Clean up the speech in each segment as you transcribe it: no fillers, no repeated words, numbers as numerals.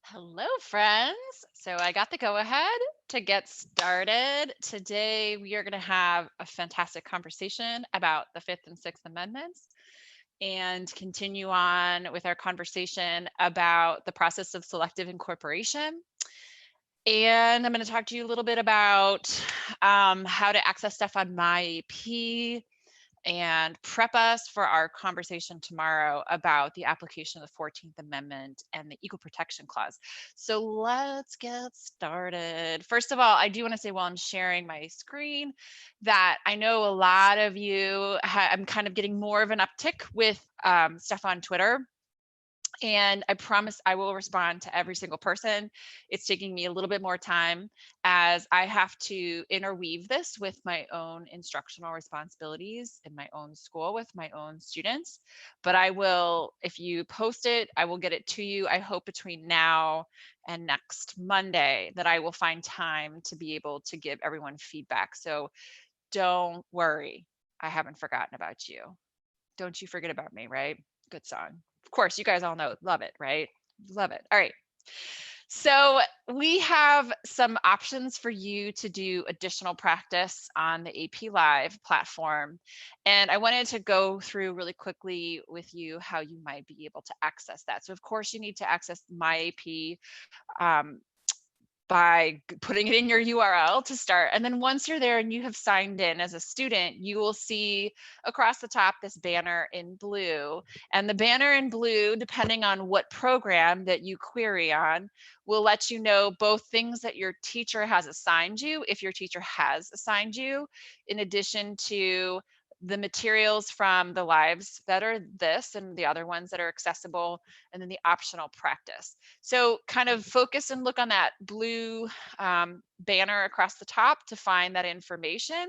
Hello, friends. So I got the go ahead to get started. Today, we are going to have a fantastic conversation about the Fifth and Sixth Amendments and continue on with our conversation about the process of selective incorporation. And I'm going to talk to you a little bit about how to access stuff on my AP and prep us for our conversation tomorrow about the application of the 14th Amendment and the Equal Protection Clause. So let's get started. First of all, I do want to say while I'm sharing my screen that I know a lot of you, I'm kind of getting more of an uptick with stuff on Twitter. And I promise I will respond to every single person. It's taking me a little bit more time as I have to interweave this with my own instructional responsibilities in my own school with my own students. But I will, if you post it, I will get it to you. I hope between now and next Monday that I will find time to be able to give everyone feedback. So don't worry, I haven't forgotten about you. Don't you forget about me, right? Good song. Of course, you guys all know, love it, right? Love it. All right. So we have some options for you to do additional practice on the AP Live platform. And I wanted to go through really quickly with you how you might be able to access that. So of course you need to access my AP by putting it in your URL to start. And then once you're there and you have signed in as a student, you will see across the top this banner in blue. And the banner in blue, depending on what program that you query on, will let you know both things that your teacher has assigned you, if your teacher has assigned you, in addition to the materials from the lives that are this and the other ones that are accessible, and then the optional practice. So kind of focus and look on that blue banner across the top to find that information.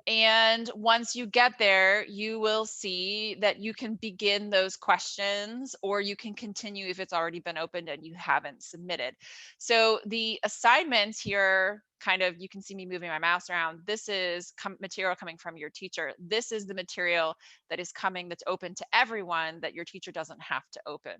And once you get there, you will see that you can begin those questions or you can continue if it's already been opened and you haven't submitted. So the assignments here, kind of, you can see me moving my mouse around. This is material coming from your teacher. This is the material that is coming that's open to everyone that your teacher doesn't have to open.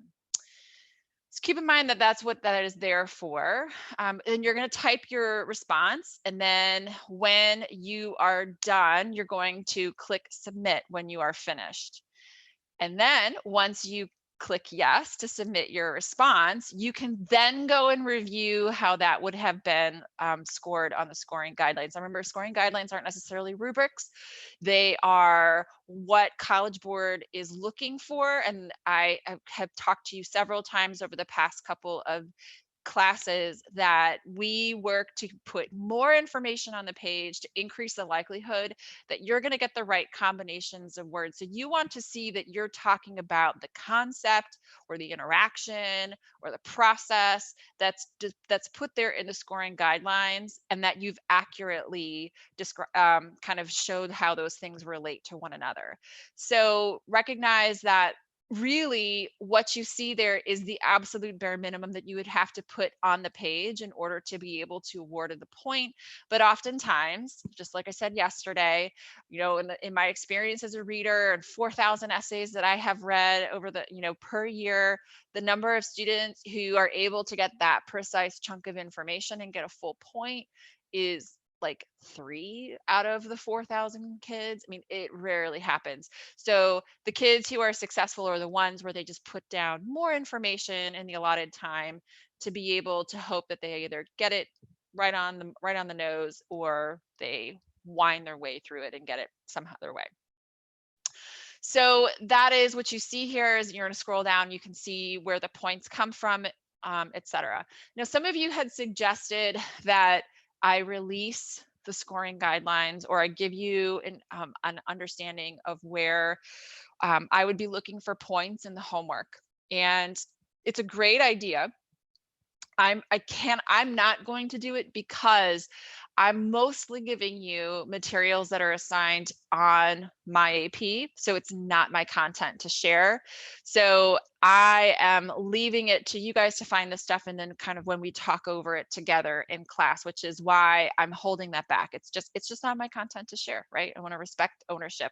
So keep in mind that that's what that is there for. And you're going to type your response. And then when you are done, you're going to click submit when you are finished. And then once you click yes to submit your response, you can then go and review how that would have been scored on the scoring guidelines. I remember scoring guidelines aren't necessarily rubrics. They are what College Board is looking for. And I have talked to you several times over the past couple of classes that we work to put more information on the page to increase the likelihood that you're going to get the right combinations of words. So you want to see that you're talking about the concept or the interaction or the process that's put there in the scoring guidelines, and that you've accurately kind of showed how those things relate to one another. So recognize that really what you see there is the absolute bare minimum that you would have to put on the page in order to be able to award the point. But oftentimes, just like I said yesterday, in my experience as a reader and 4,000 essays that I have read over the, per year, the number of students who are able to get that precise chunk of information and get a full point is like 3 out of the 4,000 kids. I mean, it rarely happens. So the kids who are successful are the ones where they just put down more information in the allotted time to be able to hope that they either get it right on the nose, or they wind their way through it and get it some other way. So that is what you see here. Is you're going to scroll down, you can see where the points come from, etc. Now, some of you had suggested that I release the scoring guidelines, or I give you an understanding of where I would be looking for points in the homework. And it's a great idea. I'm not going to do it because I'm mostly giving you materials that are assigned on my AP. So it's not my content to share. So I am leaving it to you guys to find this stuff. And then kind of when we talk over it together in class, which is why I'm holding that back. It's just not my content to share, right? I want to respect ownership.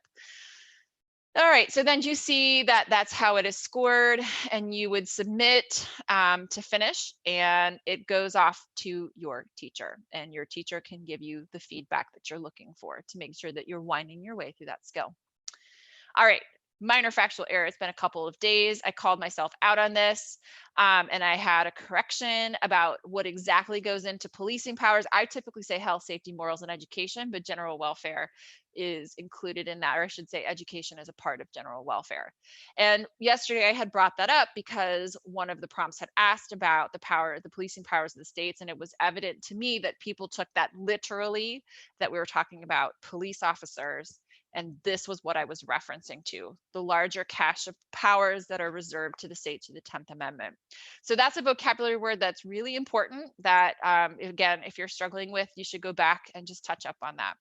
All right, so then you see that that's how it is scored, and you would submit to finish, and it goes off to your teacher, and your teacher can give you the feedback that you're looking for to make sure that you're winding your way through that skill. All right, minor factual error. It's been a couple of days. I called myself out on this, and I had a correction about what exactly goes into policing powers. I typically say health, safety, morals, and education, but general welfare is included in that, or I should say education is a part of general welfare. And yesterday I had brought that up because one of the prompts had asked about the policing powers of the states, and it was evident to me that people took that literally, that we were talking about police officers, and this was what I was referencing to, the larger cache of powers that are reserved to the states through the 10th Amendment. So that's a vocabulary word that's really important that, again, if you're struggling with, you should go back and just touch up on that.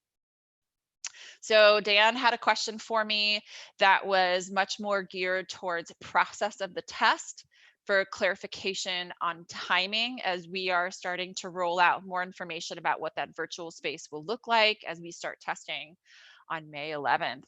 So Dan had a question for me that was much more geared towards process of the test for clarification on timing, as we are starting to roll out more information about what that virtual space will look like as we start testing on May 11th.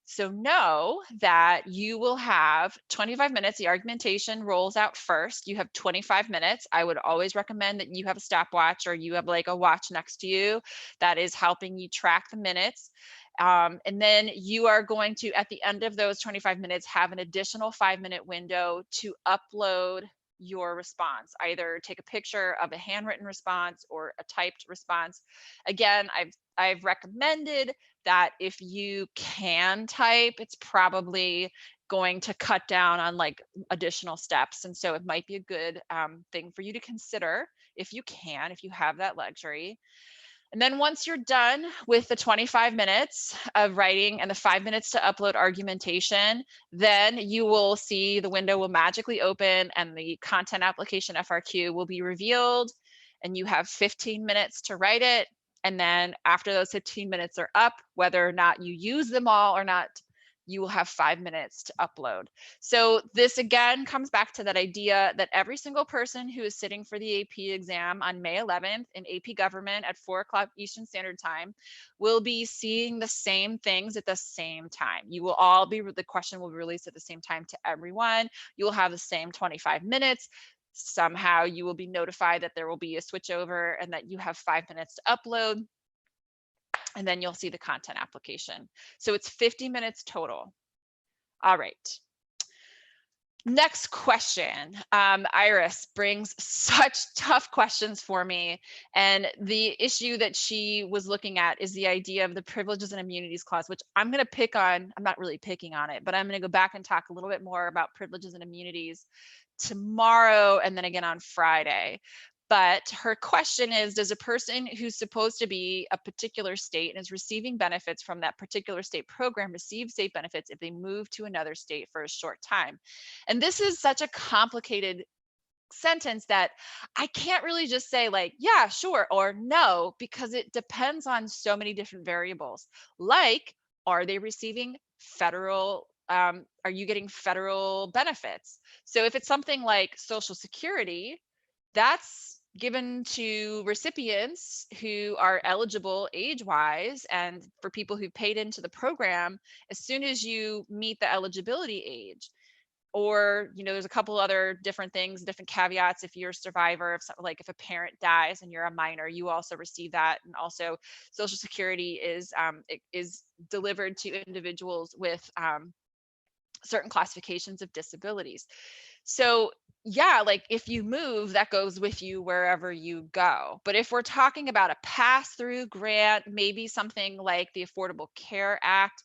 So know that you will have 25 minutes. The argumentation rolls out first. You have 25 minutes. I would always recommend that you have a stopwatch, or you have like a watch next to you that is helping you track the minutes. And then you are going to, at the end of those 25 minutes, have an additional 5-minute window to upload your response. Either take a picture of a handwritten response or a typed response. Again, I've recommended that if you can type, it's probably going to cut down on like additional steps. And so it might be a good thing for you to consider if you can, if you have that luxury. And then once you're done with the 25 minutes of writing and the 5 minutes to upload argumentation, then you will see the window will magically open and the content application FRQ will be revealed, and you have 15 minutes to write it. And then after those 15 minutes are up, whether or not you use them all or not, you will have 5 minutes to upload. So this again comes back to that idea that every single person who is sitting for the AP exam on May 11th in AP Government at 4 o'clock Eastern Standard Time will be seeing the same things at the same time. You will all be, the question will be released at the same time to everyone. You will have the same 25 minutes. Somehow you will be notified that there will be a switchover and that you have 5 minutes to upload, and then you'll see the content application. So it's 50 minutes total. All right. Next question. Iris brings such tough questions for me. And the issue that she was looking at is the idea of the privileges and immunities clause, which I'm going to pick on. I'm not really picking on it, but I'm going to go back and talk a little bit more about privileges and immunities tomorrow and then again on Friday. But her question is, does a person who's supposed to be a particular state and is receiving benefits from that particular state program receive state benefits if they move to another state for a short time? And this is such a complicated sentence that I can't really just say like, yeah, sure, or no, because it depends on so many different variables. Like, are they receiving federal, are you getting federal benefits? So if it's something like Social Security, that's given to recipients who are eligible age-wise, and for people who paid into the program as soon as you meet the eligibility age. Or, you know, there's a couple other different things, different caveats. If you're a survivor, if like if a parent dies and you're a minor, you also receive that. And also Social Security is delivered to individuals with certain classifications of disabilities. So yeah, like if you move, that goes with you wherever you go. But if we're talking about a pass-through grant, maybe something like the Affordable Care Act,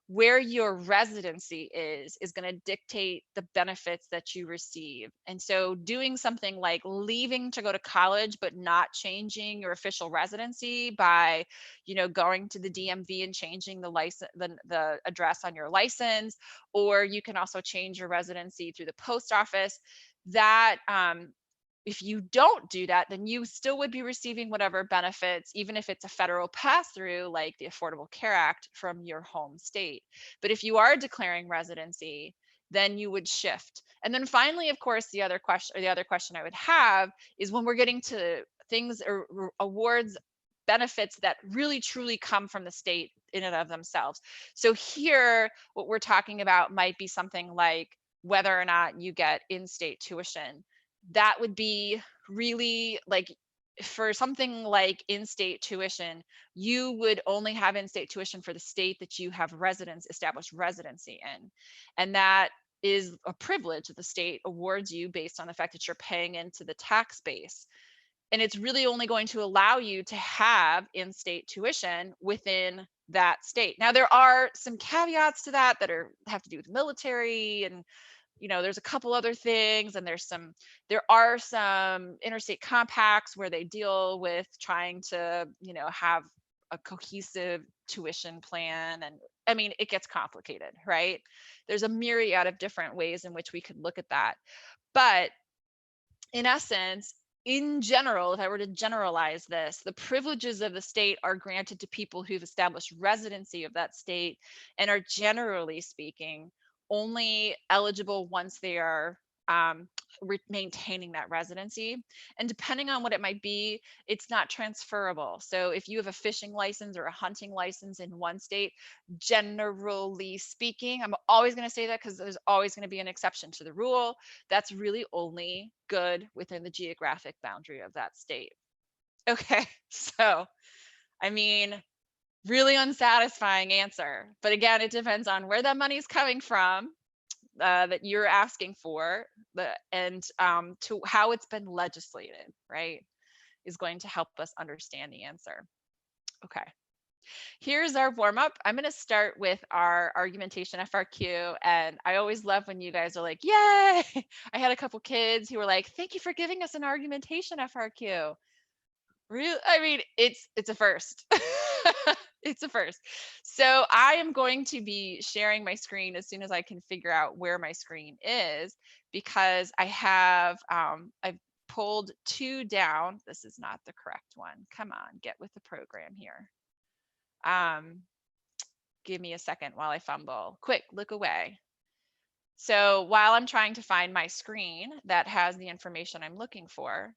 where your residency is going to dictate the benefits that you receive. And so doing something like leaving to go to college but not changing your official residency by, you know, going to the DMV and changing the license, the address on your license, or you can also change your residency through the post office. That if you don't do that, then you still would be receiving whatever benefits, even if it's a federal pass-through like the Affordable Care Act, from your home state. But if you are declaring residency, then you would shift. And then finally, of course, the other question I would have is when we're getting to things or awards benefits that really truly come from the state in and of themselves. So here, what we're talking about might be something like whether or not you get in-state tuition. That would be really like, for something like in-state tuition, you would only have in-state tuition for the state that you have established residency in. And that is a privilege that the state awards you based on the fact that you're paying into the tax base. And it's really only going to allow you to have in-state tuition within that state. Now, there are some caveats to that have to do with military, and there's a couple other things, and there are some interstate compacts where they deal with trying to, have a cohesive tuition plan. And I mean, it gets complicated, right? There's a myriad of different ways in which we could look at that. But in essence, in general, if I were to generalize this, the privileges of the state are granted to people who've established residency of that state and are, generally speaking, only eligible once they are maintaining that residency. And depending on what it might be, it's not transferable. So if you have a fishing license or a hunting license in one state, generally speaking, I'm always going to say that because there's always going to be an exception to the rule. That's really only good within the geographic boundary of that state. Okay, so I mean, really unsatisfying answer. But again, it depends on where that money's coming from that you're asking for, and to how it's been legislated, right, is going to help us understand the answer. Okay. Here's our warm up. I'm going to start with our argumentation FRQ. And I always love when you guys are like, yay! I had a couple kids who were like, thank you for giving us an argumentation FRQ. Really? I mean, it's a first. It's a first. So I am going to be sharing my screen as soon as I can figure out where my screen is, because I've pulled two down. This is not the correct one. Come on, get with the program here. Give me a second while I fumble. Quick, look away. So while I'm trying to find my screen that has the information I'm looking for,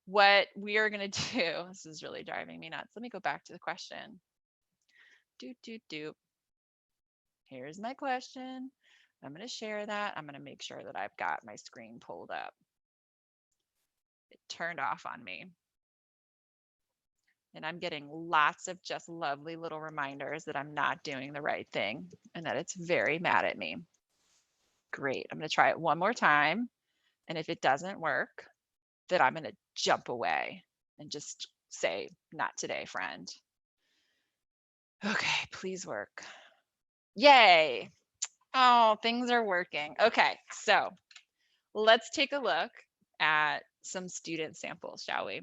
what we are going to do, this is really driving me nuts. Let me go back to the question. Here's my question. I'm going to share that. I'm going to make sure that I've got my screen pulled up. It turned off on me. And I'm getting lots of just lovely little reminders that I'm not doing the right thing and that it's very mad at me. Great. I'm going to try it one more time. And if it doesn't work, then I'm going to jump away and just say, not today, friend. Okay, please work. Yay. Oh, things are working. Okay, so let's take a look at some student samples, shall we?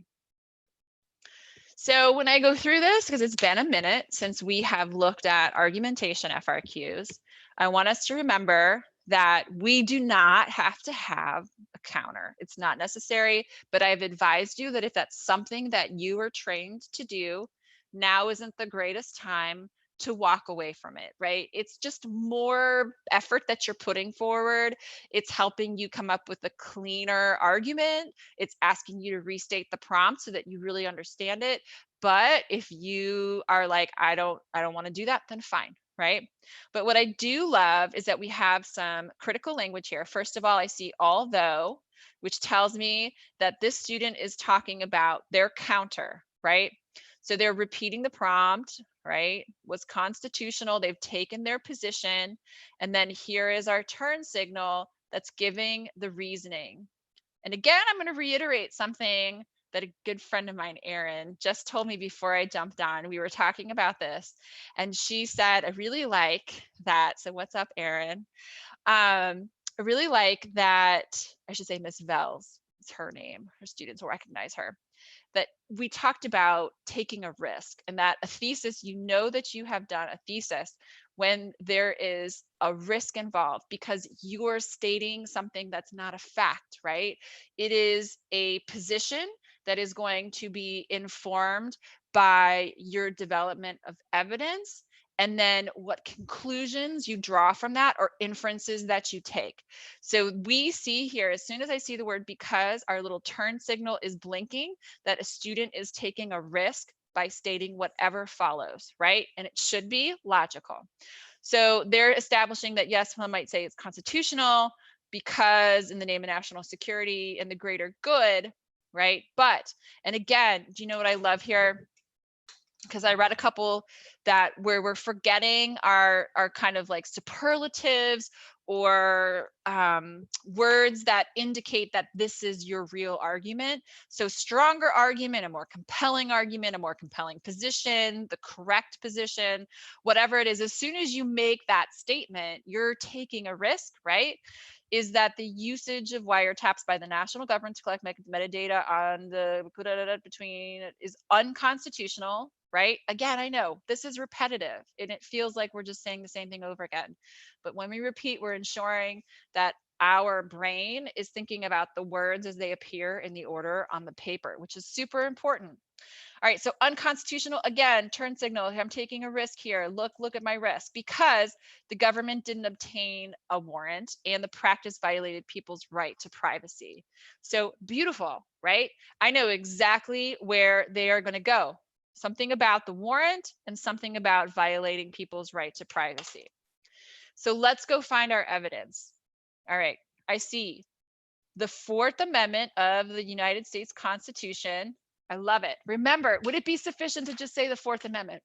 So when I go through this, because it's been a minute since we have looked at argumentation FRQs, I want us to remember that we do not have to have a counter. It's not necessary, but I've advised you that if that's something that you are trained to do, now isn't the greatest time to walk away from it, right? It's just more effort that you're putting forward. It's helping you come up with a cleaner argument. It's asking you to restate the prompt so that you really understand it. But if you are like, I don't want to do that, then fine, right? But what I do love is that we have some critical language here. First of all, I see although, which tells me that this student is talking about their counter, right? So they're repeating the prompt, right? Was constitutional. They've taken their position. And then here is our turn signal that's giving the reasoning. And again, I'm going to reiterate something that a good friend of mine, Erin, just told me before I jumped on. We were talking about this, and she said, I really like that. So what's up, Erin? I really like that, I should say Miss Vels is her name. Her students will recognize her. That we talked about taking a risk, and that a thesis, you know that you have done a thesis when there is a risk involved because you're stating something that's not a fact, right? It is a position that is going to be informed by your development of evidence, and then what conclusions you draw from that or inferences that you take. So we see here, as soon as I see the word because, our little turn signal is blinking, that a student is taking a risk. by stating whatever follows, right? And it should be logical. So they're establishing that, yes, one might say it's constitutional because in the name of national security and the greater good, right? But, and again, do you know what I love here? Because I read a couple that where we're forgetting our kind of like superlatives or words that indicate that this is your real argument. So stronger argument, a more compelling position, the correct position, whatever it is, as soon as you make that statement, you're taking a risk, right? Is that the usage of wiretaps by the national government to collect metadata on the between is unconstitutional, right? Again, I know this is repetitive and it feels like we're just saying the same thing over again. But when we repeat, we're ensuring that our brain is thinking about the words as they appear in the order on the paper, which is super important. All right, so unconstitutional, again, turn signal. I'm taking a risk here. Look at my risk, because the government didn't obtain a warrant and the practice violated people's right to privacy. So beautiful, right? I know exactly where they are going to go. Something about the warrant and something about violating people's right to privacy. So let's go find our evidence. All right, I see the Fourth Amendment of the United States Constitution. I love it. Remember, would it be sufficient to just say the Fourth Amendment?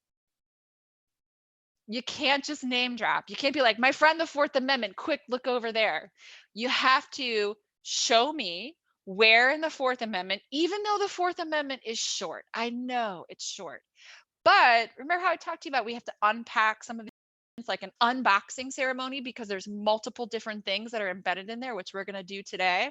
You can't just name drop. You can't be like, my friend, the Fourth Amendment, quick, look over there. You have to show me where in the Fourth Amendment, even though the Fourth Amendment is short. I know it's short. But remember how I talked to you about we have to unpack some of it's like an unboxing ceremony because there's multiple different things that are embedded in there, which we're going to do today.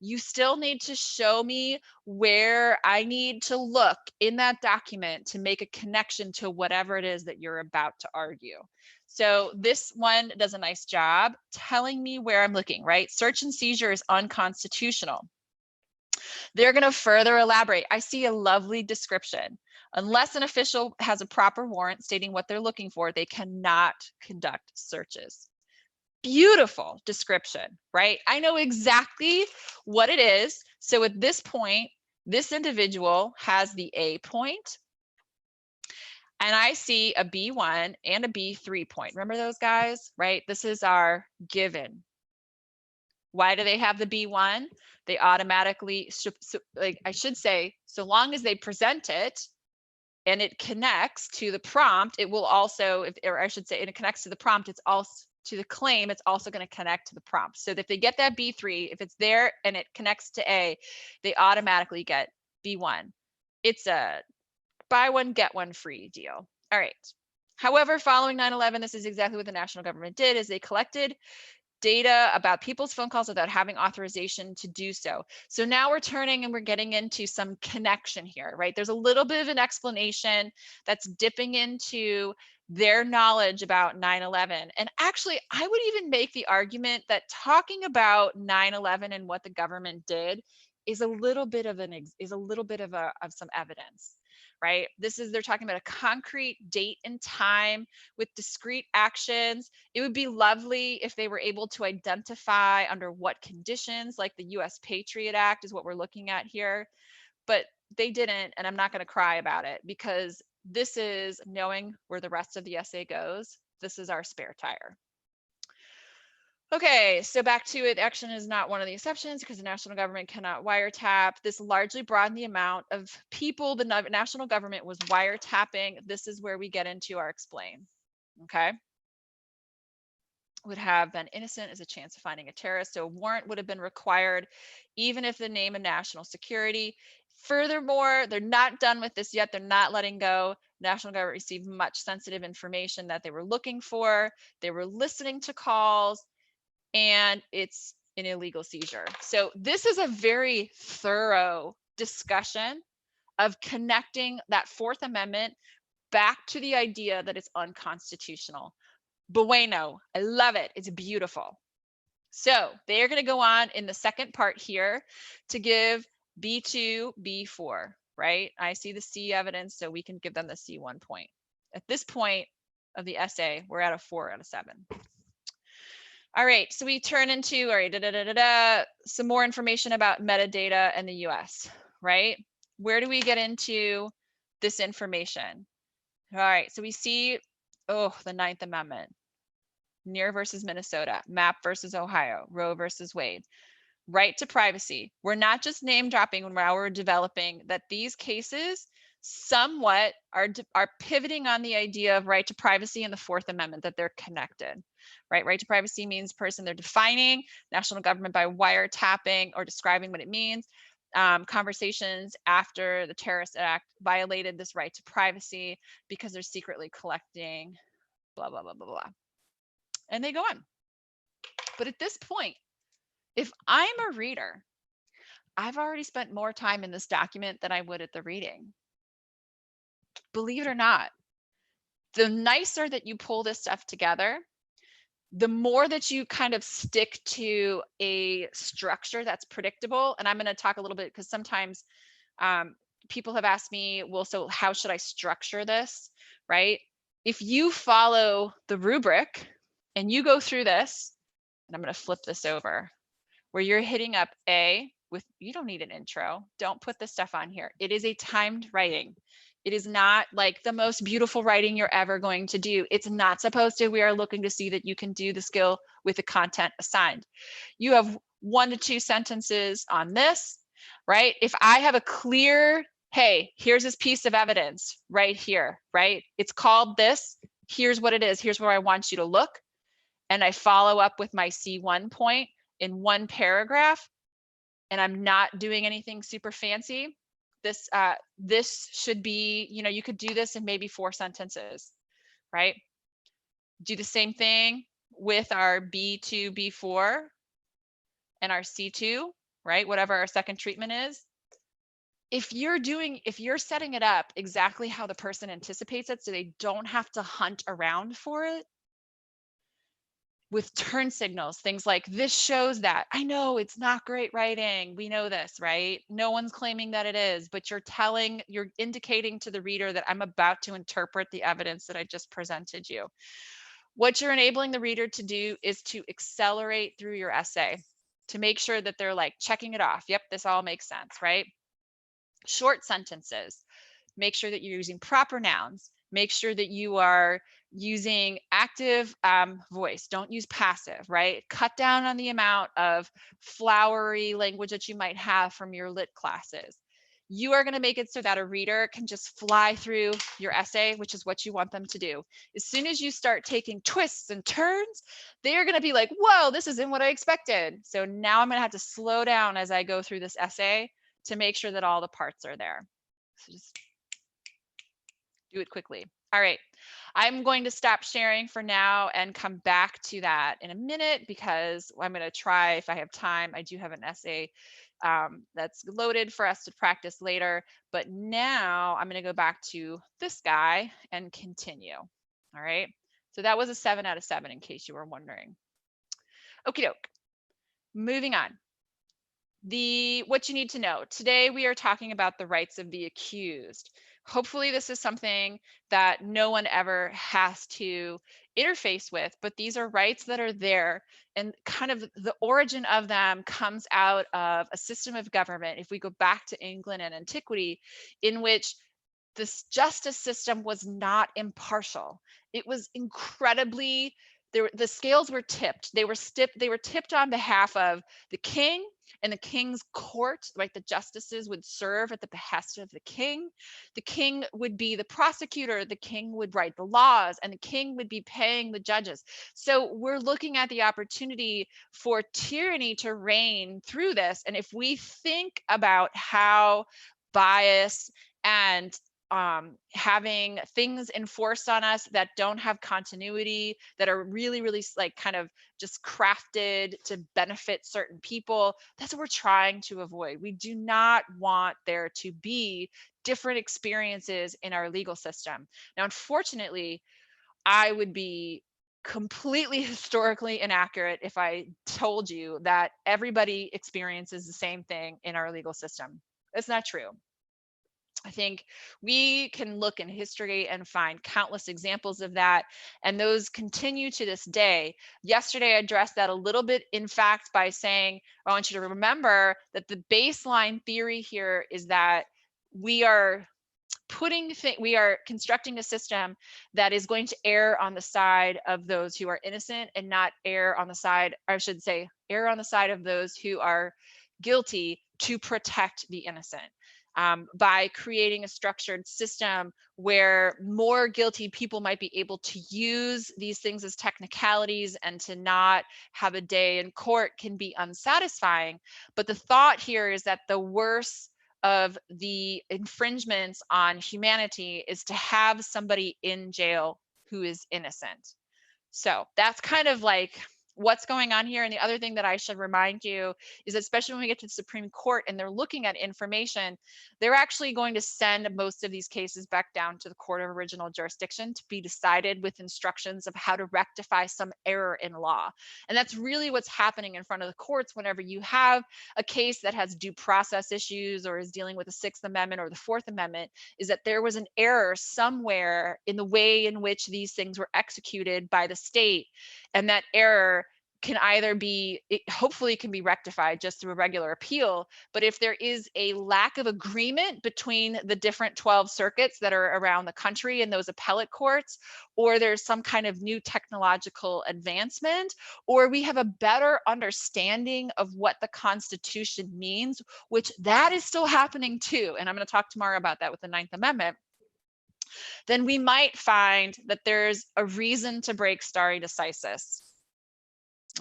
You still need to show me where I need to look in that document to make a connection to whatever it is that you're about to argue. So this one does a nice job telling me where I'm looking, right? Search and seizure is unconstitutional. They're going to further elaborate. I see a lovely description. Unless an official has a proper warrant stating what they're looking for, they cannot conduct searches. Beautiful description, right? I know exactly what it is. So at this point, this individual has the A point, and I see a B1 and a B3 point. Remember those guys, right? This is our given. Why do they have the B1? They automatically, like I should say, so long as they present it and it connects to the prompt, it will also, or I should say, it connects to the prompt, it's also to the claim, it's also going to connect to the prompt. So if they get that B3, if it's there and it connects to A, they automatically get B1. It's a buy one, get one free deal. All right. However, following 9/11, this is exactly what the national government did, is they collected data about people's phone calls without having authorization to do so. So now we're turning and we're getting into some connection here, right? There's a little bit of an explanation that's dipping into their knowledge about 9/11. And actually, I would even make the argument that talking about 9/11 and what the government did is a little bit of some evidence, right? They're talking about a concrete date and time with discrete actions. It would be lovely if they were able to identify under what conditions, like the US Patriot Act is what we're looking at here, but they didn't, and I'm not going to cry about it because this is knowing where the rest of the essay goes. This is our spare tire. Okay, so back to it, action is not one of the exceptions because the national government cannot wiretap. This largely broadened the amount of people the national government was wiretapping. This is where we get into our explain, okay? Would have been innocent as a chance of finding a terrorist. So a warrant would have been required even if the name of national security. Furthermore, they're not done with this yet. They're not letting go. National government received much sensitive information that they were looking for. They were listening to calls, and it's an illegal seizure. So this is a very thorough discussion of connecting that Fourth Amendment back to the idea that it's unconstitutional. Bueno, I love it. It's beautiful. So they are going to go on in the second part here to give B2, B4, right? I see the C evidence, so we can give them the C1 point. At this point of the essay, we're at a 4 out of 7. All right, so we turn into, all right, some more information about metadata and the US, right? Where do we get into this information. All right, so we see, the Ninth Amendment, Near versus Minnesota, Mapp versus Ohio, Roe versus Wade, right to privacy. We're not just name dropping when we're developing that these cases somewhat are pivoting on the idea of right to privacy and the Fourth Amendment, that they're connected, right? Right to privacy means person, they're defining national government by wiretapping or describing what it means. Conversations after the terrorist act violated this right to privacy because they're secretly collecting blah, blah, blah, blah, blah. And they go on. But at this point, if I'm a reader, I've already spent more time in this document than I would at the reading. Believe it or not, the nicer that you pull this stuff together, the more that you kind of stick to a structure that's predictable. And I'm going to talk a little bit because sometimes people have asked me, well, so how should I structure this, right? If you follow the rubric and you go through this, and I'm going to flip this over, where you're hitting up A with, you don't need an intro. Don't put this stuff on here. It is a timed writing. It is not like the most beautiful writing you're ever going to do. It's not supposed to. We are looking to see that you can do the skill with the content assigned. You have 1 to 2 sentences on this, right? If I have a clear, hey, here's this piece of evidence right here, right? It's called this. Here's what it is. Here's where I want you to look. And I follow up with my C1 point in 1 paragraph, and I'm not doing anything super fancy. This should be, you could do this in maybe 4 sentences, right? Do the same thing with our B2, B4 and our C2, right? Whatever our second treatment is. If you're setting it up exactly how the person anticipates it, so they don't have to hunt around for it, with turn signals, things like this shows that. I know it's not great writing. We know this, right? No one's claiming that it is, but you're indicating to the reader that I'm about to interpret the evidence that I just presented you. What you're enabling the reader to do is to accelerate through your essay to make sure that they're like checking it off. Yep, this all makes sense, right? Short sentences. Make sure that you're using proper nouns. Make sure that you are using active voice. Don't use passive, right? Cut down on the amount of flowery language that you might have from your lit classes. You are going to make it so that a reader can just fly through your essay, which is what you want them to do. As soon as you start taking twists and turns, they are going to be like, whoa, this isn't what I expected. So now I'm going to have to slow down as I go through this essay to make sure that all the parts are there. So just do it quickly. All right, I'm going to stop sharing for now and come back to that in a minute because I'm going to try, if I have time, I do have an essay that's loaded for us to practice later. But now I'm going to go back to this guy and continue. All right, so that was a 7 out of 7 in case you were wondering. Okie doke, moving on. What you need to know. Today we are talking about the rights of the accused. Hopefully this is something that no one ever has to interface with, but these are rights that are there, and kind of the origin of them comes out of a system of government, if we go back to England and antiquity, in which this justice system was not impartial. It was incredibly, the scales were tipped. They were tipped on behalf of the king and the king's court, right? The justices would serve at the behest of the king. The king would be the prosecutor, the king would write the laws, and the king would be paying the judges. So we're looking at the opportunity for tyranny to reign through this. And if we think about how bias and having things enforced on us that don't have continuity, that are really, really like kind of just crafted to benefit certain people, that's what we're trying to avoid. We do not want there to be different experiences in our legal system. Now, unfortunately, I would be completely historically inaccurate if I told you that everybody experiences the same thing in our legal system. It's not true. I think we can look in history and find countless examples of that, and those continue to this day. Yesterday, I addressed that a little bit, in fact, by saying, I want you to remember that the baseline theory here is that we are we are constructing a system that is going to err on the side of those who are innocent and not err on the side, I should say, err on the side of those who are guilty to protect the innocent. By creating a structured system where more guilty people might be able to use these things as technicalities and to not have a day in court can be unsatisfying. But the thought here is that the worst of the infringements on humanity is to have somebody in jail who is innocent. So that's kind of like what's going on here. And the other thing that I should remind you is, especially when we get to the Supreme Court and they're looking at information, they're actually going to send most of these cases back down to the court of original jurisdiction to be decided with instructions of how to rectify some error in law. And that's really what's happening in front of the courts whenever you have a case that has due process issues or is dealing with the Sixth Amendment or the Fourth Amendment, is that there was an error somewhere in the way in which these things were executed by the state. And that error can either be, hopefully can be rectified just through a regular appeal. But if there is a lack of agreement between the different 12 circuits that are around the country and those appellate courts, or there's some kind of new technological advancement, or we have a better understanding of what the Constitution means, which that is still happening too. And I'm going to talk tomorrow about that with the Ninth Amendment. Then we might find that there's a reason to break stare decisis.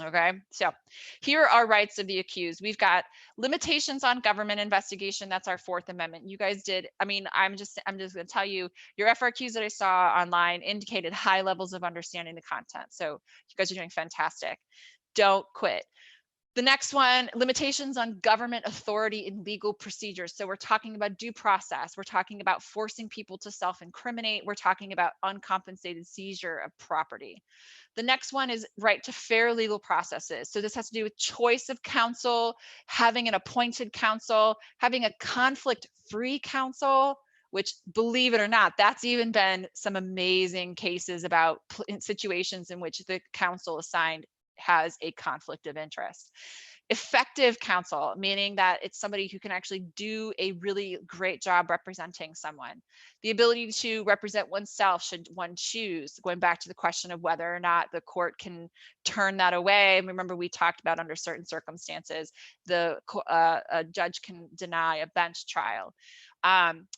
Okay, so here are rights of the accused. We've got limitations on government investigation. That's our Fourth Amendment. You guys did, I mean, I'm just going to tell you, your FRQs that I saw online indicated high levels of understanding the content. So you guys are doing fantastic. Don't quit. The next one, limitations on government authority in legal procedures. So we're talking about due process. We're talking about forcing people to self-incriminate. We're talking about uncompensated seizure of property. The next one is right to fair legal processes. So this has to do with choice of counsel, having an appointed counsel, having a conflict-free counsel, which, believe it or not, that's even been some amazing cases about situations in which the counsel assigned has a conflict of interest. Effective counsel, meaning that it's somebody who can actually do a really great job representing someone. The ability to represent oneself should one choose, going back to the question of whether or not the court can turn that away. And remember, we talked about under certain circumstances, a judge can deny a bench trial.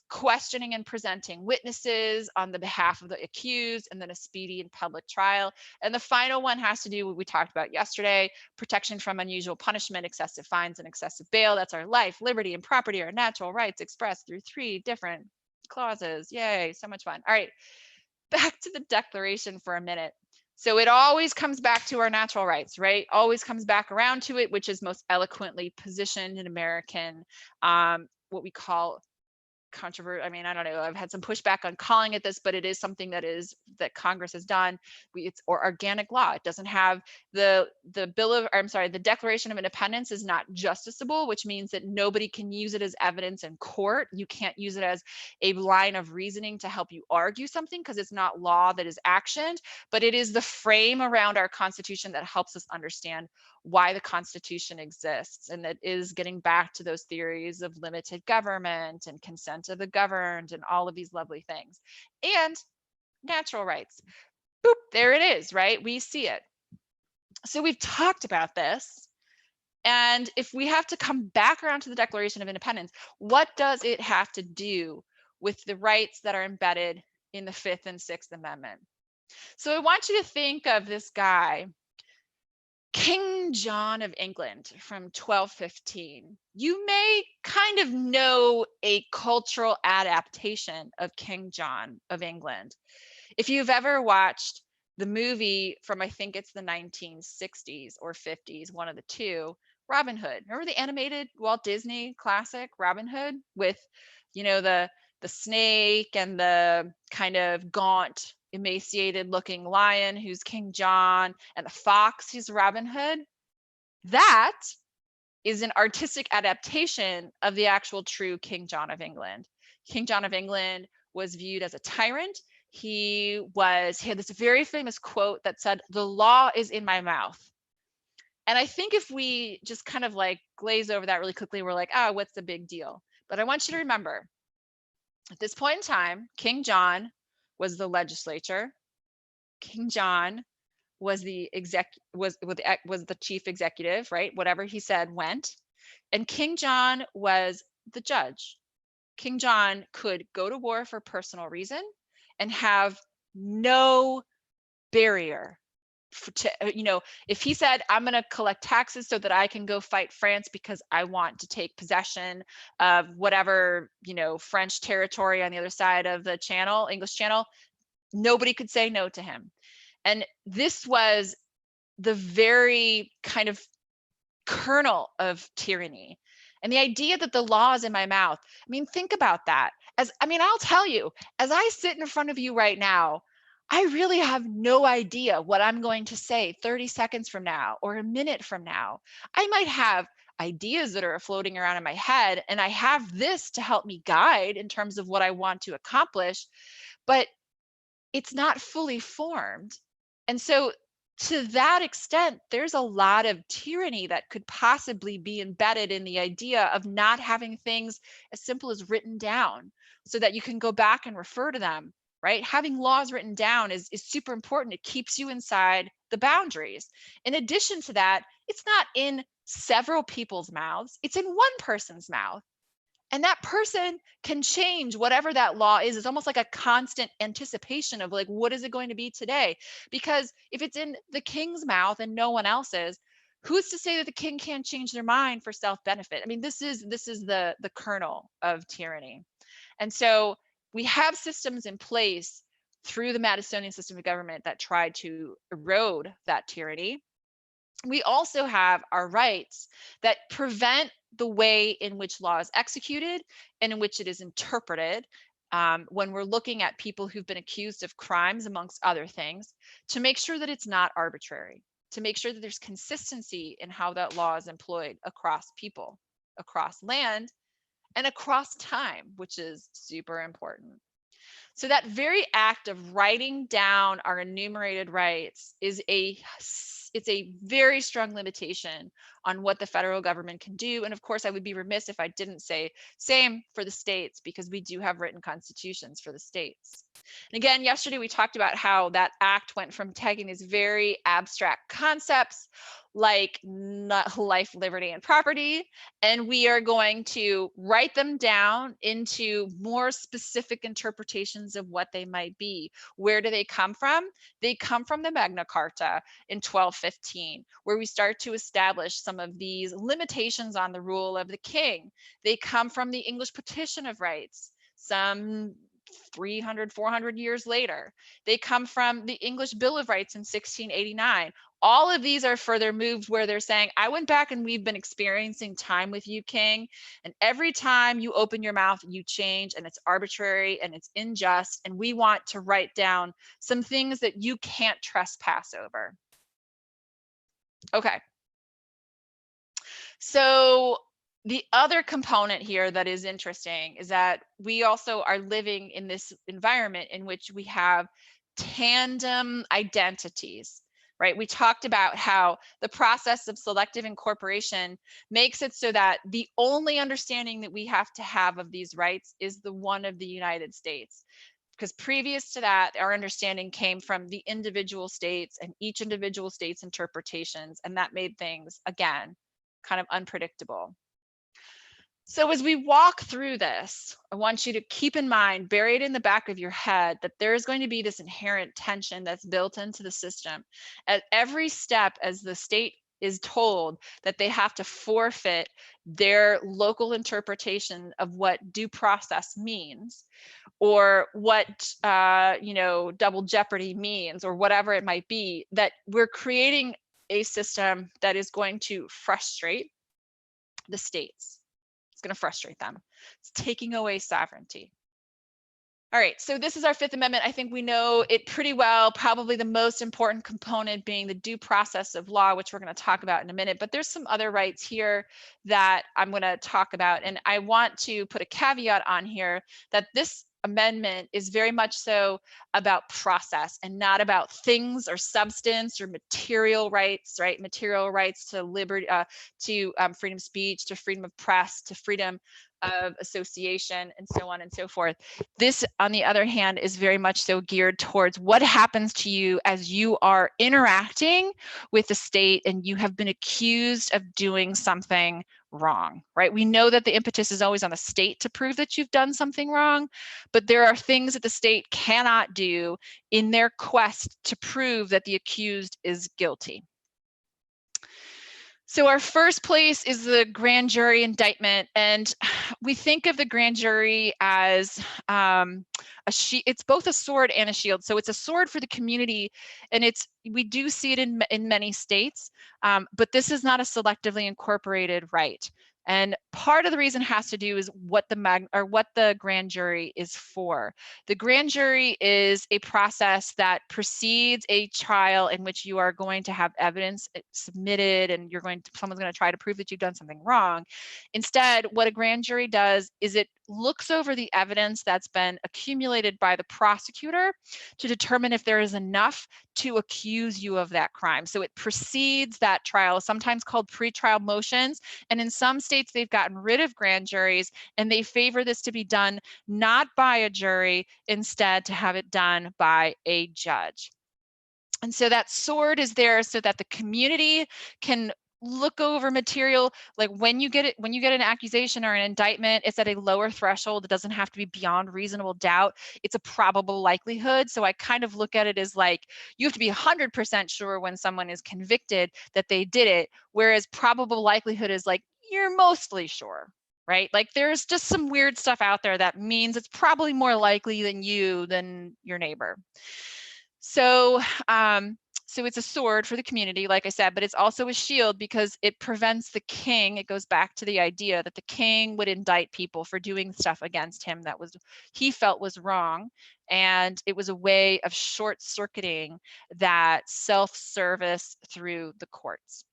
Questioning and presenting witnesses on the behalf of the accused, and then a speedy and public trial. And the final one has to do with what we talked about yesterday, protection from unusual punishment, excessive fines, and excessive bail. That's our life, liberty, and property, our natural rights expressed through 3 different clauses. Yay, so much fun. All right, back to the Declaration for a minute. So it always comes back to our natural rights, right? Always comes back around to it, which is most eloquently positioned in American, what we call controversial. I mean, I don't know, I've had some pushback on calling it this, but it is something that Congress has done. It's organic law. It doesn't have the Declaration of Independence is not justiciable, which means that nobody can use it as evidence in court. You can't use it as a line of reasoning to help you argue something, because it's not law that is actioned, but it is the frame around our Constitution that helps us understand why the Constitution exists. And that is getting back to those theories of limited government and consent of the governed and all of these lovely things. And natural rights. Boop, there it is, right? We see it. So we've talked about this. And if we have to come back around to the Declaration of Independence, what does it have to do with the rights that are embedded in the Fifth and Sixth Amendment? So I want you to think of this guy, King John of England from 1215. You may kind of know a cultural adaptation of King John of England. If you've ever watched the movie from, I think it's the 1960s or 50s, one of the two, Robin Hood. Remember the animated Walt Disney classic Robin Hood with, you know, the snake and the kind of gaunt, emaciated looking lion who's King John, and the fox who's Robin Hood? That is an artistic adaptation of the actual true King John of England. King John of England was viewed as a tyrant. He had this very famous quote that said, "The law is in my mouth." And I think if we just kind of like glaze over that really quickly, we're like, oh, what's the big deal? But I want you to remember, At this point in time, King John was the legislature. King John was the was the chief executive, right? Whatever he said went. And King John was the judge. King John could go to war for personal reason and have no barrier to, if he said, I'm going to collect taxes so that I can go fight France because I want to take possession of whatever, French territory on the other side of the channel, English Channel, nobody could say no to him. And this was the very kind of kernel of tyranny. And the idea that the law is in my mouth. I mean, think about that. I'll tell you, as I sit in front of you right now, I really have no idea what I'm going to say 30 seconds from now or a minute from now. I might have ideas that are floating around in my head, and I have this to help me guide in terms of what I want to accomplish, but it's not fully formed. And so to that extent, there's a lot of tyranny that could possibly be embedded in the idea of not having things as simple as written down so that you can go back and refer to them, right? Having laws written down is super important. It keeps you inside the boundaries. In addition to that, it's not in several people's mouths, it's in one person's mouth. And that person can change whatever that law is. It's almost like a constant anticipation of like, what is it going to be today? Because if it's in the king's mouth and no one else's, who's to say that the king can't change their mind for self-benefit? I mean, this is the kernel of tyranny. And so we have systems in place through the Madisonian system of government that try to erode that tyranny. We also have our rights that prevent the way in which law is executed and in which it is interpreted when we're looking at people who've been accused of crimes, amongst other things, to make sure that it's not arbitrary, to make sure that there's consistency in how that law is employed across people, across land, and across time, which is super important. So that very act of writing down our enumerated rights is it's a very strong limitation on what the federal government can do. And of course, I would be remiss if I didn't say same for the states, because we do have written constitutions for the states. And again, yesterday we talked about how that act went from taking these very abstract concepts like life, liberty, and property, and we are going to write them down into more specific interpretations of what they might be. Where do they come from? They come from the Magna Carta in 1215, where we start to establish some of these limitations on the rule of the king. They come from the English Petition of Rights, some 300, 400 years later. They come from the English Bill of Rights in 1689. All of these are further moved where they're saying, I went back and we've been experiencing time with you, king. And every time you open your mouth, you change, and it's arbitrary and it's unjust. And we want to write down some things that you can't trespass over. Okay. So the other component here that is interesting is that we also are living in this environment in which we have tandem identities, right? We talked about how the process of selective incorporation makes it so that the only understanding that we have to have of these rights is the one of the United States. Because previous to that, our understanding came from the individual states and each individual state's interpretations, and that made things, again, kind of unpredictable. So as we walk through this, I want you to keep in mind, buried in the back of your head, that there is going to be this inherent tension that's built into the system. At every step, as the state is told that they have to forfeit their local interpretation of what due process means, or what double jeopardy means, or whatever it might be, that we're creating a system that is going to frustrate the states. It's going to frustrate them. It's taking away sovereignty. All right, so this is our Fifth Amendment. I think we know it pretty well, probably the most important component being the due process of law, which we're going to talk about in a minute. But there's some other rights here that I'm going to talk about. And I want to put a caveat on here that this amendment is very much so about process and not about things or substance or material rights, right? Material rights to liberty, to freedom of speech, to freedom of press, to freedom of association, and so on and so forth. This, on the other hand, is very much so geared towards what happens to you as you are interacting with the state and you have been accused of doing something wrong, right? We know that the impetus is always on the state to prove that you've done something wrong, but there are things that the state cannot do in their quest to prove that the accused is guilty. So our first place is the grand jury indictment, and we think of the grand jury as it's both a sword and a shield. So it's a sword for the community, and we do see it in many states, but this is not a selectively incorporated right. And part of the reason has to do is what the grand jury is for. The grand jury is a process that precedes a trial in which you are going to have evidence submitted and someone's going to try to prove that you've done something wrong. Instead, what a grand jury does is it looks over the evidence that's been accumulated by the prosecutor to determine if there is enough to accuse you of that crime. So it precedes that trial, sometimes called pretrial motions. And in some states, they've gotten rid of grand juries and they favor this to be done not by a jury, instead to have it done by a judge. And so that sword is there so that the community can look over material. Like when you get an accusation or an indictment, it's at a lower threshold. It doesn't have to be beyond reasonable doubt. It's a probable likelihood. So I kind of look at it as like, you have to be 100% sure when someone is convicted that they did it. Whereas probable likelihood is like, you're mostly sure, right? Like there's just some weird stuff out there that means it's probably more likely than your neighbor. So, so it's a sword for the community, like I said, but it's also a shield because it prevents the king. It goes back to the idea that the king would indict people for doing stuff against him that he felt was wrong. And it was a way of short-circuiting that self-service through the courts.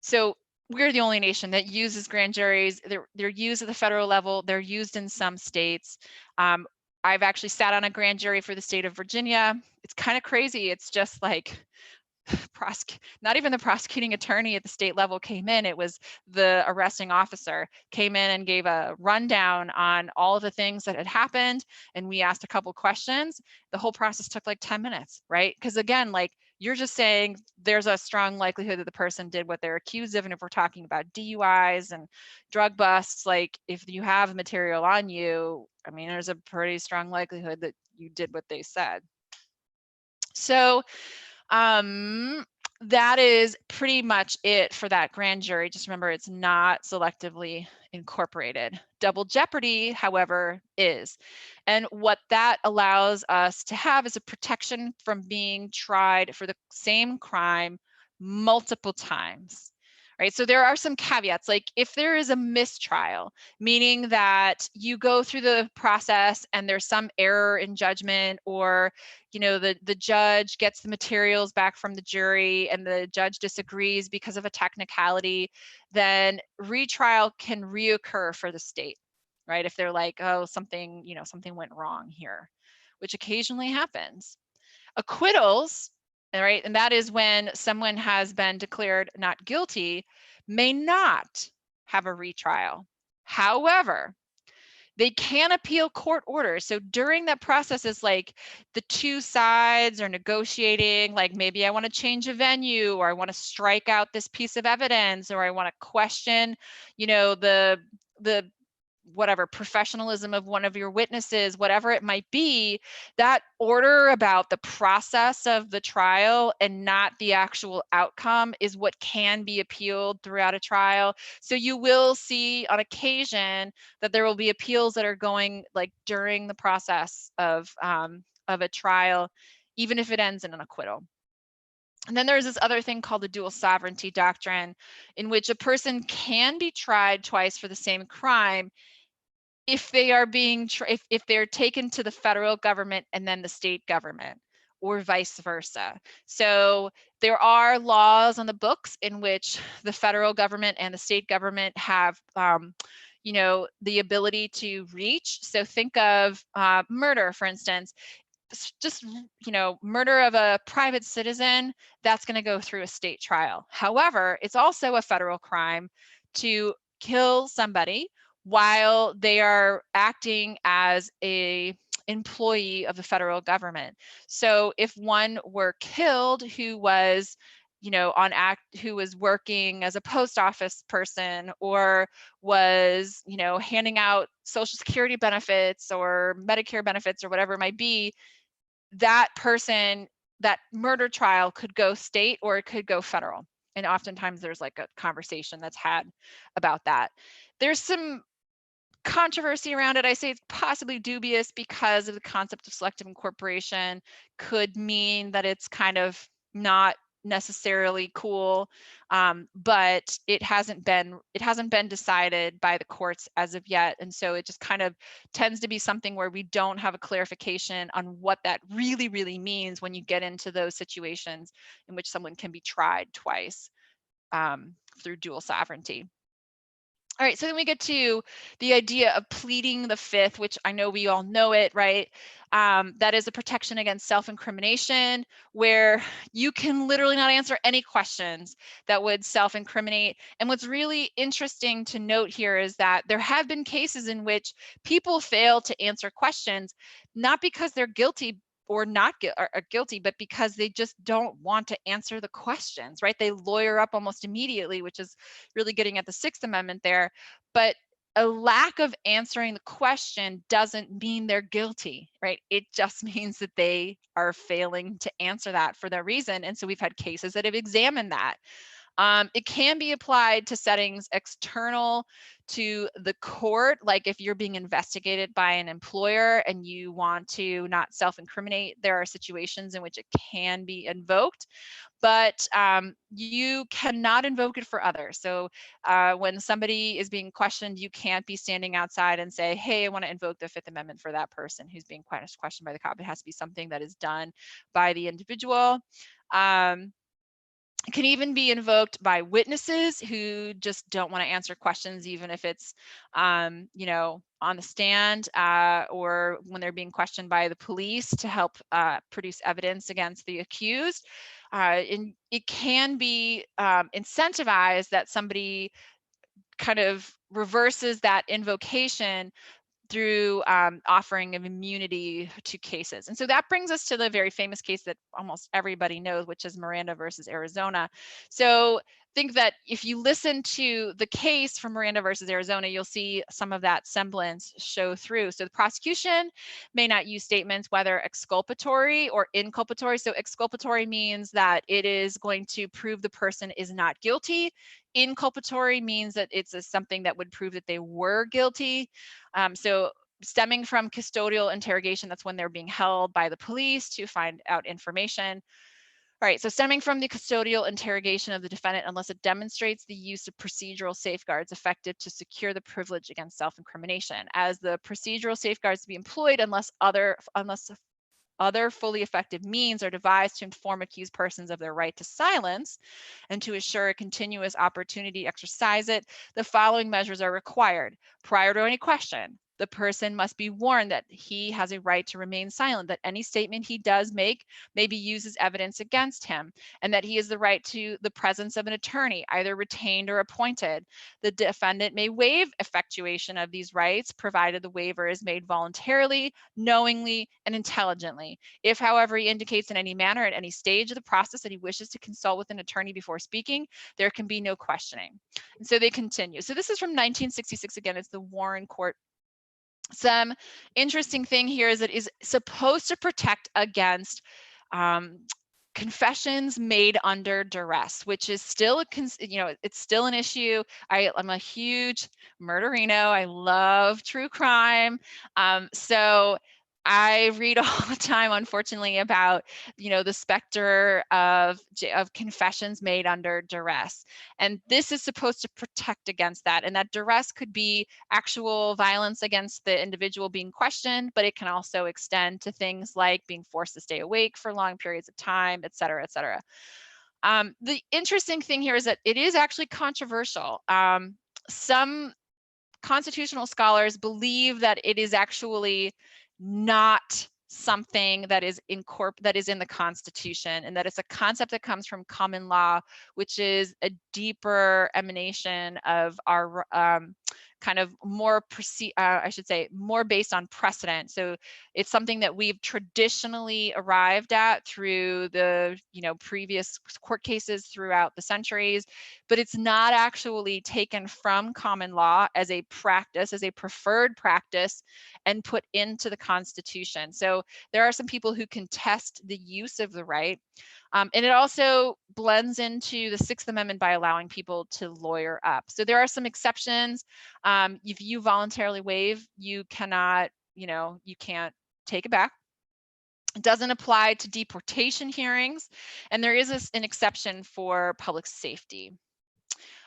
So we're the only nation that uses grand juries. They're used at the federal level. They're used in some states. I've actually sat on a grand jury for the state of Virginia. It's kind of crazy. It's just like not even the prosecuting attorney at the state level came in. It was the arresting officer came in and gave a rundown on all of the things that had happened. And we asked a couple questions. The whole process took like 10 minutes, right? Because again, like you're just saying there's a strong likelihood that the person did what they're accused of. And if we're talking about DUIs and drug busts, like if you have material on you, I mean, there's a pretty strong likelihood that you did what they said. So that is pretty much it for that grand jury. Just remember, it's not selectively incorporated. Double jeopardy, however, is. And what that allows us to have is a protection from being tried for the same crime multiple times. Right, so there are some caveats, like if there is a mistrial, meaning that you go through the process and there's some error in judgment, or the judge gets the materials back from the jury and the judge disagrees because of a technicality, then retrial can reoccur for the state, right? If they're like, oh, something went wrong here, which occasionally happens. Acquittals, right, and that is when someone has been declared not guilty, may not have a retrial. However, they can appeal court orders. So during that process is like the two sides are negotiating, like maybe I want to change a venue, or I want to strike out this piece of evidence, or I want to question, the whatever professionalism of one of your witnesses, whatever it might be. That order about the process of the trial and not the actual outcome is what can be appealed throughout a trial. So you will see on occasion that there will be appeals that are going like during the process of a trial, even if it ends in an acquittal. And then there's this other thing called the dual sovereignty doctrine, in which a person can be tried twice for the same crime if they are if they're taken to the federal government and then the state government, or vice versa. So there are laws on the books in which the federal government and the state government have the ability to reach. So think of murder, for instance. Just murder of a private citizen, that's going to go through a state trial. However, it's also a federal crime to kill somebody while they are acting as a employee of the federal government. So if one were killed who was, who was working as a post office person, or was, handing out Social Security benefits or Medicare benefits or whatever it might be, that person, that murder trial could go state or it could go federal. And oftentimes there's like a conversation that's had about that. There's some controversy around it. I say it's possibly dubious because of the concept of selective incorporation could mean that it's kind of not necessarily cool, but it hasn't been decided by the courts as of yet, and so it just kind of tends to be something where we don't have a clarification on what that really means when you get into those situations in which someone can be tried twice through dual sovereignty. All right, so then we get to the idea of pleading the fifth, which I know we all know it, right? That is a protection against self-incrimination, where you can literally not answer any questions that would self-incriminate. And what's really interesting to note here is that there have been cases in which people fail to answer questions, not because they're guilty or not are guilty, but because they just don't want to answer the questions, right? They lawyer up almost immediately, which is really getting at the Sixth Amendment there. But a lack of answering the question doesn't mean they're guilty, right? It just means that they are failing to answer that for that reason. And so we've had cases that have examined that. It can be applied to settings external to the court, like if you're being investigated by an employer and you want to not self-incriminate, there are situations in which it can be invoked, but you cannot invoke it for others. So when somebody is being questioned, you can't be standing outside and say, hey, I want to invoke the Fifth Amendment for that person who's being questioned by the cop. It has to be something that is done by the individual. It can even be invoked by witnesses who just don't want to answer questions, even if it's, on the stand, or when they're being questioned by the police to help produce evidence against the accused. And it can be incentivized that somebody kind of reverses that invocation through offering of immunity to cases. And so that brings us to the very famous case that almost everybody knows, which is Miranda versus Arizona. So think that if you listen to the case from Miranda versus Arizona, you'll see some of that semblance show through. So the prosecution may not use statements whether exculpatory or inculpatory. So exculpatory means that it is going to prove the person is not guilty. Inculpatory means that it's something that would prove that they were guilty. So stemming from custodial interrogation, that's when they're being held by the police to find out information. All right, so stemming from the custodial interrogation of the defendant, unless it demonstrates the use of procedural safeguards effective to secure the privilege against self-incrimination, as the procedural safeguards to be employed unless other fully effective means are devised to inform accused persons of their right to silence and to assure a continuous opportunity to exercise it, the following measures are required. Prior to any question, the person must be warned that he has a right to remain silent, that any statement he does make may be used as evidence against him, and that he has the right to the presence of an attorney, either retained or appointed. The defendant may waive effectuation of these rights, provided the waiver is made voluntarily, knowingly, and intelligently. If, however, he indicates in any manner at any stage of the process that he wishes to consult with an attorney before speaking, there can be no questioning. And so they continue. So this is from 1966. Again, it's the Warren Court. Some interesting thing here is it is supposed to protect against confessions made under duress, which is still it's still an issue. I'm a huge murderino. I love true crime. So I read all the time, unfortunately, about the specter of confessions made under duress, and this is supposed to protect against that. And that duress could be actual violence against the individual being questioned, but it can also extend to things like being forced to stay awake for long periods of time, et cetera, et cetera. The interesting thing here is that it is actually controversial. Some constitutional scholars believe that it is actually not something that is in the Constitution, and that it's a concept that comes from common law, which is a deeper emanation of our kind of more I should say more based on precedent. So it's something that we've traditionally arrived at through the previous court cases throughout the centuries, but it's not actually taken from common law as a practice, as a preferred practice, and put into the Constitution. So there are some people who contest the use of the right. And it also blends into the Sixth Amendment by allowing people to lawyer up. So there are some exceptions. If you voluntarily waive, you cannot, you can't take it back. It doesn't apply to deportation hearings, and there is an exception for public safety.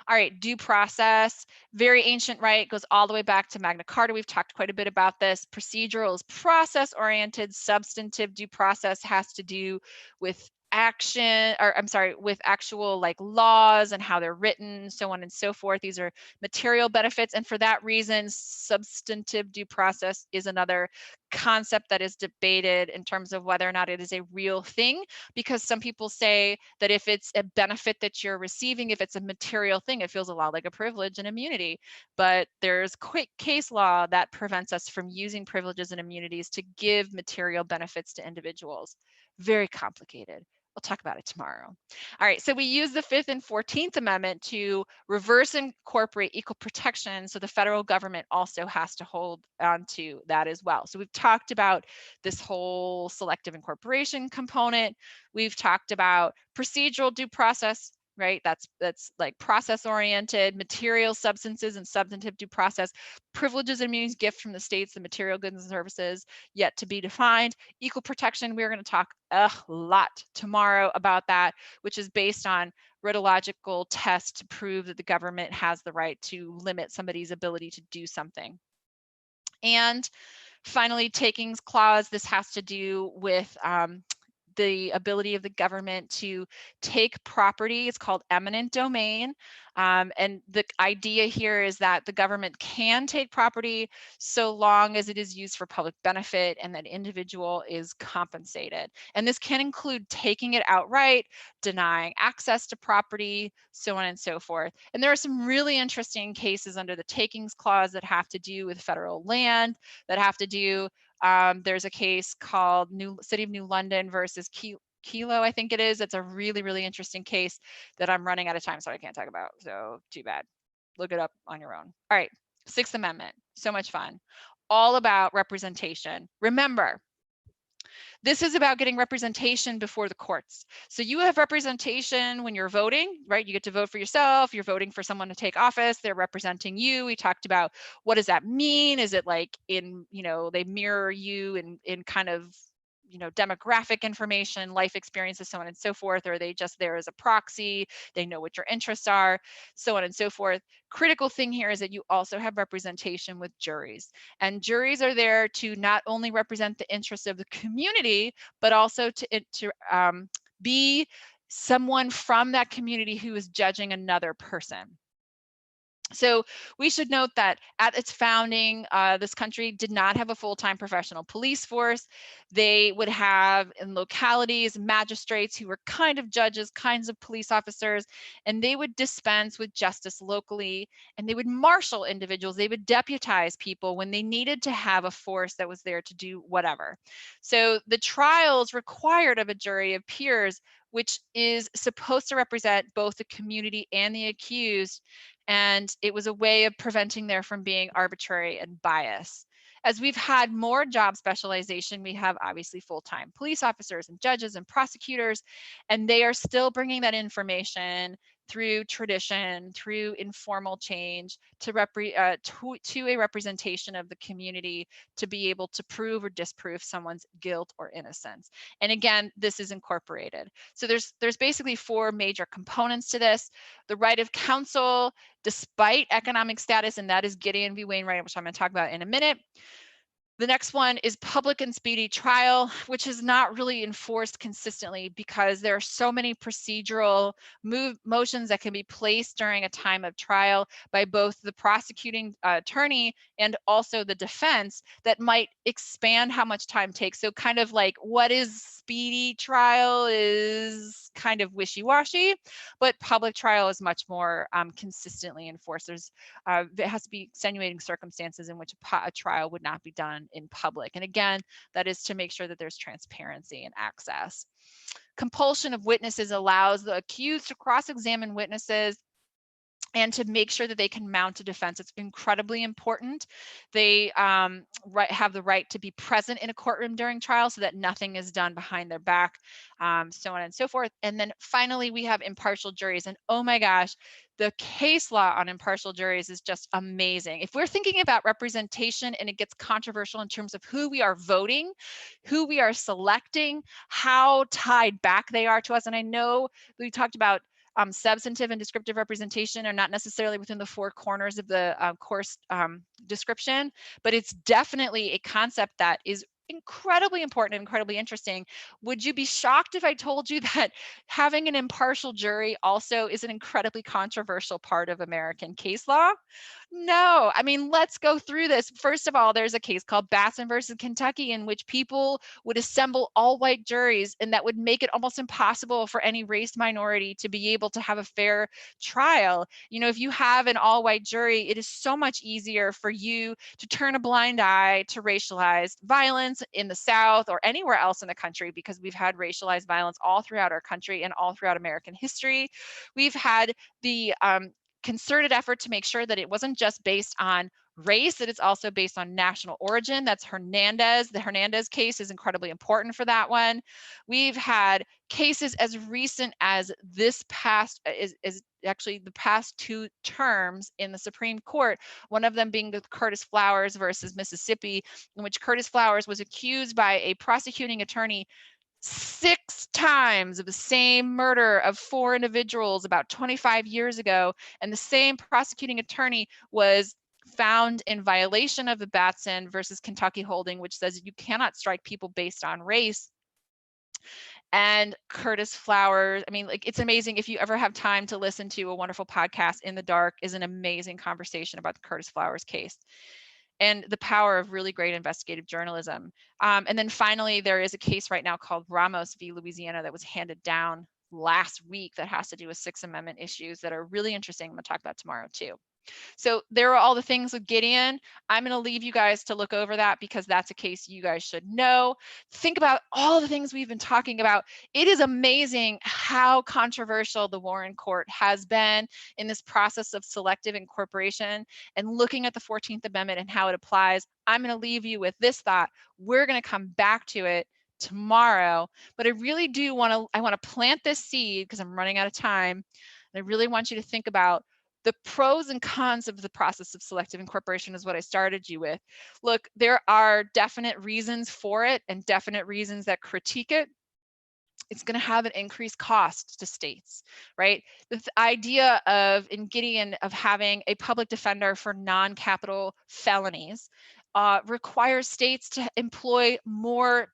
All right, due process, very ancient right, goes all the way back to Magna Carta. We've talked quite a bit about this. Procedural is process-oriented. Substantive due process has to do with action, or I'm sorry, with actual like laws and how they're written, so on and so forth. These are material benefits, and for that reason, substantive due process is another concept that is debated in terms of whether or not it is a real thing, because some people say that if it's a benefit that you're receiving, if it's a material thing, it feels a lot like a privilege and immunity. But there's quick case law that prevents us from using privileges and immunities to give material benefits to individuals. Very complicated. We'll talk about it tomorrow. All right, so we use the 5th and 14th Amendment to reverse incorporate equal protection, so the federal government also has to hold on to that as well. So we've talked about this whole selective incorporation component. We've talked about procedural due process, right? That's like process oriented, material substances and substantive due process, privileges and immunities gift from the states, the material goods and services yet to be defined. Equal protection, we're going to talk a lot tomorrow about that, which is based on rhetorical tests to prove that the government has the right to limit somebody's ability to do something. And finally, takings clause, this has to do with the ability of the government to take property. It's called eminent domain. And the idea here is that the government can take property so long as it is used for public benefit and that individual is compensated. And this can include taking it outright, denying access to property, so on and so forth. And there are some really interesting cases under the takings clause that have to do with federal land, that have to do there's a case called City of New London versus Kelo, I think it is. It's a really, really interesting case that I'm running out of time, so I can't talk about. So too bad. Look it up on your own. All right, Sixth Amendment. So much fun. All about representation. Remember, this is about getting representation before the courts. So you have representation when you're voting, right? You get to vote for yourself. You're voting for someone to take office. They're representing you. We talked about what does that mean? Is it like they mirror you in kind of demographic information, life experiences, so on and so forth, or are they just there as a proxy? They know what your interests are, so on and so forth. Critical thing here is that you also have representation with juries, and juries are there to not only represent the interests of the community, but also to be someone from that community who is judging another person. So we should note that at its founding, this country did not have a full-time professional police force. They would have in localities magistrates who were kind of judges, kinds of police officers, and they would dispense with justice locally, and they would marshal individuals. They would deputize people when they needed to have a force that was there to do whatever. So the trials required of a jury of peers, which is supposed to represent both the community and the accused, and it was a way of preventing there from being arbitrary and bias. As we've had more job specialization, we have obviously full-time police officers and judges and prosecutors, and they are still bringing that information through tradition, through informal change to a representation of the community to be able to prove or disprove someone's guilt or innocence. And again, this is incorporated. So there's basically 4 major components to this. The right of counsel, despite economic status, and that is Gideon v. Wainwright, which I'm going to talk about in a minute. The next one is public and speedy trial, which is not really enforced consistently because there are so many procedural motions that can be placed during a time of trial by both the prosecuting attorney and also the defense that might expand how much time takes. So kind of like what is speedy trial is kind of wishy-washy, but public trial is much more consistently enforced. It has to be extenuating circumstances in which a trial would not be done in public. And again, that is to make sure that there's transparency and access. Compulsion of witnesses allows the accused to cross-examine witnesses and to make sure that they can mount a defense. It's incredibly important. They have the right to be present in a courtroom during trial so that nothing is done behind their back, so on and so forth. And then finally, we have impartial juries. And oh my gosh, the case law on impartial juries is just amazing. If we're thinking about representation and it gets controversial in terms of who we are voting, who we are selecting, how tied back they are to us. And I know we talked about substantive and descriptive representation are not necessarily within the four corners of the course description, but it's definitely a concept that is incredibly important and incredibly interesting. Would you be shocked if I told you that having an impartial jury also is an incredibly controversial part of American case law? No, I mean, let's go through this. First of all, there's a case called Batson versus Kentucky in which people would assemble all white juries, and that would make it almost impossible for any race minority to be able to have a fair trial. You know, if you have an all white jury, it is so much easier for you to turn a blind eye to racialized violence in the South or anywhere else in the country, because we've had racialized violence all throughout our country and all throughout American history. We've had the concerted effort to make sure that it wasn't just based on race, that it's also based on national origin. That's Hernandez. The Hernandez case is incredibly important for that one. We've had cases as recent as this past, is actually the past two terms in the Supreme Court, one of them being the Curtis Flowers versus Mississippi, in which Curtis Flowers was accused by a prosecuting attorney 6 times of the same murder of 4 individuals about 25 years ago, and the same prosecuting attorney was found in violation of the Batson versus Kentucky holding, which says you cannot strike people based on race. And Curtis Flowers, I mean, like, it's amazing. If you ever have time to listen to a wonderful podcast, In the Dark is an amazing conversation about the Curtis Flowers case and the power of really great investigative journalism. And then finally, there is a case right now called Ramos v. Louisiana that was handed down last week that has to do with Sixth Amendment issues that are really interesting. I'm going to talk about tomorrow too. So there are all the things with Gideon. I'm going to leave you guys to look over that because that's a case you guys should know. Think about all the things we've been talking about. It is amazing how controversial the Warren Court has been in this process of selective incorporation and looking at the 14th Amendment and how it applies. I'm going to leave you with this thought. We're going to come back to it tomorrow, but I really do want to plant this seed because I'm running out of time. And I really want you to think about the pros and cons of the process of selective incorporation is what I started you with. Look, there are definite reasons for it and definite reasons that critique it. It's going to have an increased cost to states, right? The idea of, in Gideon, of having a public defender for non-capital felonies requires states to employ more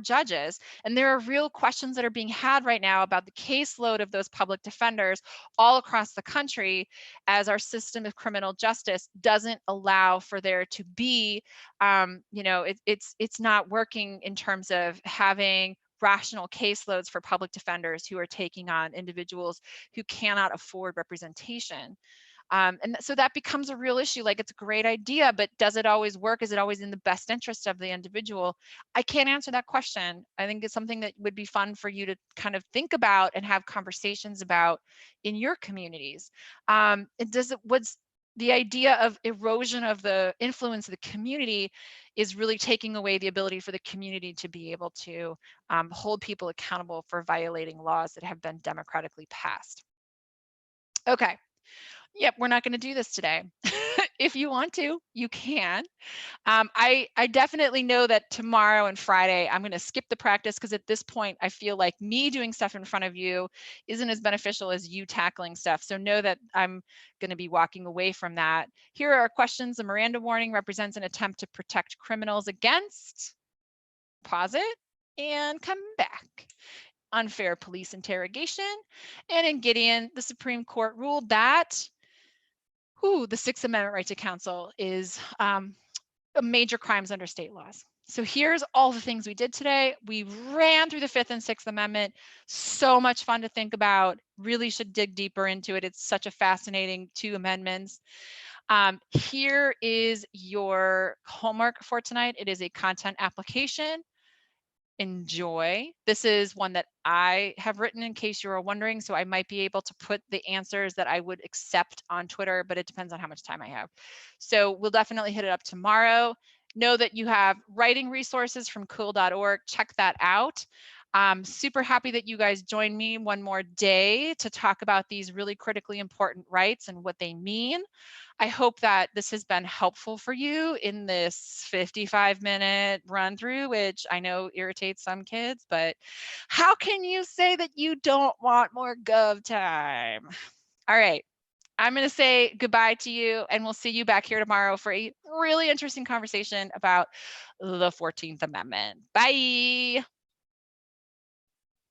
judges. And there are real questions that are being had right now about the caseload of those public defenders all across the country, as our system of criminal justice doesn't allow for there to be, it's not working in terms of having rational caseloads for public defenders who are taking on individuals who cannot afford representation. And so that becomes a real issue. Like, it's a great idea, but does it always work? Is it always in the best interest of the individual? I can't answer that question. I think it's something that would be fun for you to kind of think about and have conversations about in your communities. What's the idea of erosion of the influence of the community is really taking away the ability for the community to be able to hold people accountable for violating laws that have been democratically passed. Okay. Yep, we're not going to do this today. If you want to, you can. I definitely know that tomorrow and Friday, I'm going to skip the practice because at this point, I feel like me doing stuff in front of you isn't as beneficial as you tackling stuff. So know that I'm going to be walking away from that. Here are our questions. The Miranda warning represents an attempt to protect criminals against, pause it, and come back. Unfair police interrogation. And in Gideon, the Supreme Court ruled that the Sixth Amendment right to counsel is major crimes under state laws. So here's all the things we did today. We ran through the Fifth and Sixth Amendment. So much fun to think about. Really should dig deeper into it. It's such a fascinating 2 amendments. Here is your homework for tonight. It is a content application. Enjoy. This is one that I have written in case you were wondering, so I might be able to put the answers that I would accept on Twitter, but it depends on how much time I have. So we'll definitely hit it up tomorrow. Know that you have writing resources from cool.org. Check that out. I'm super happy that you guys joined me one more day to talk about these really critically important rights and what they mean. I hope that this has been helpful for you in this 55-minute run through, which I know irritates some kids, but how can you say that you don't want more gov time? All right, I'm going to say goodbye to you, and we'll see you back here tomorrow for a really interesting conversation about the 14th Amendment. Bye.